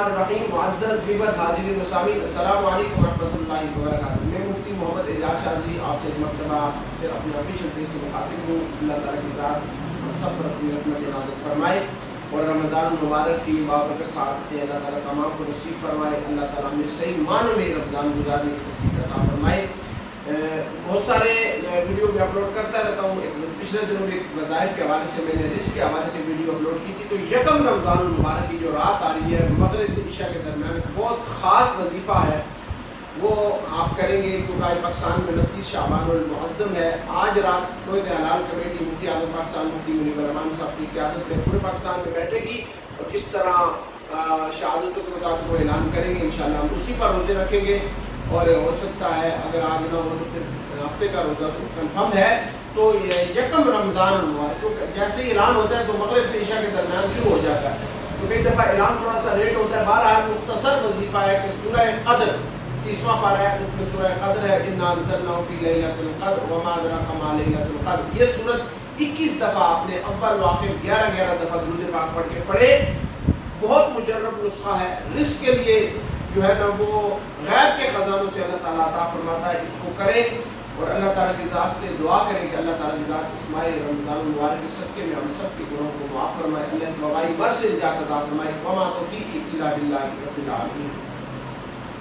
الرحیم معزز بیبر حاضرین و سامعین السلام علیکم ورحمۃ اللہ وبرکاتہ۔ میں مفتی محمد اعجاز شاذلی آپ سے ایک مرتبہ پھر اپنے آفیشیل پیج سے مخاطب ہوں۔ اللہ تعالیٰ کی ذات ہم سب پر اپنی رحمت نازل فرمائے اور رمضان المبارک کی بابرکت سعادتیں اللہ تعالیٰ تمام کو نصیب فرمائے۔ اللہ تعالیٰ ہمیں صحیح معنوں میں رمضان گزارنے کی توفیق عطا فرمائے۔ بہت سارے ویڈیو میں اپلوڈ کرتا رہتا ہوں۔ پچھلے دنوں ایک وظائف کے حوالے سے میں نے رزق کے حوالے سے ویڈیو اپلوڈ کی تھی۔ تو یکم رمضان المبارک کی جو رات آ رہی ہے مغرب سے عشاء کے درمیان ایک بہت خاص وظیفہ ہے، وہ آپ کریں گے کیونکہ پاکستان میں 29 شعبان المعظم ہے۔ آج رات کویت حلال کمیٹی مفتی اعظم پاکستان مفتی منیب الرحمان صاحب کی قیادت میں پورے پاکستان میں بیٹھے گی اور کس طرح شہادتوں کے مطابق وہ اعلان کریں گے۔ انشاءاللہ ہم اسی پر روزے رکھیں گے اور ہو سکتا ہے اگر آج نہ ہو تو پھر ہفتے کا روزہ تو کنفرم ہے۔ تو یہ یکم رمضان المبارک جیسے ہی اعلان ہوتا ہے تو مغرب سے عشاء کے درمیان شروع ہو جاتا ہے، تو کئی دفعہ اعلان تھوڑا سا لیٹ ہوتا ہے۔ بہرحال مختصر وظیفہ ہے کہ سورہ قدر 30واں پارہ ہے، اس میں سورہ قدر ہے، انا انزلناہ فی لیلۃ القدر وما ادراک ما لیلۃ القدر۔ یہ سورت 21 دفعہ آپ نے اول و آخر 11 دفعہ درود پاک پڑھ کے پڑھے۔ بہت مجرب نسخہ ہے، رزق کے لیے جو ہے نا وہ غیب کے خزانوں سے اللہ تعالیٰ عطا فرماتا ہے، اس کو کریں اور اللہ تعالیٰ کی ذات سے دعا کریں کہ اللہ تعالیٰ کی ذات اس ماہ رمضان المبارک کے صدقے میں ہم سب کے گناہوں کو معاف فرمائے، اللہ اس وبائی مر سے نجات عطا فرمائے۔ وما توفیقی الا باللہ رب العالمین۔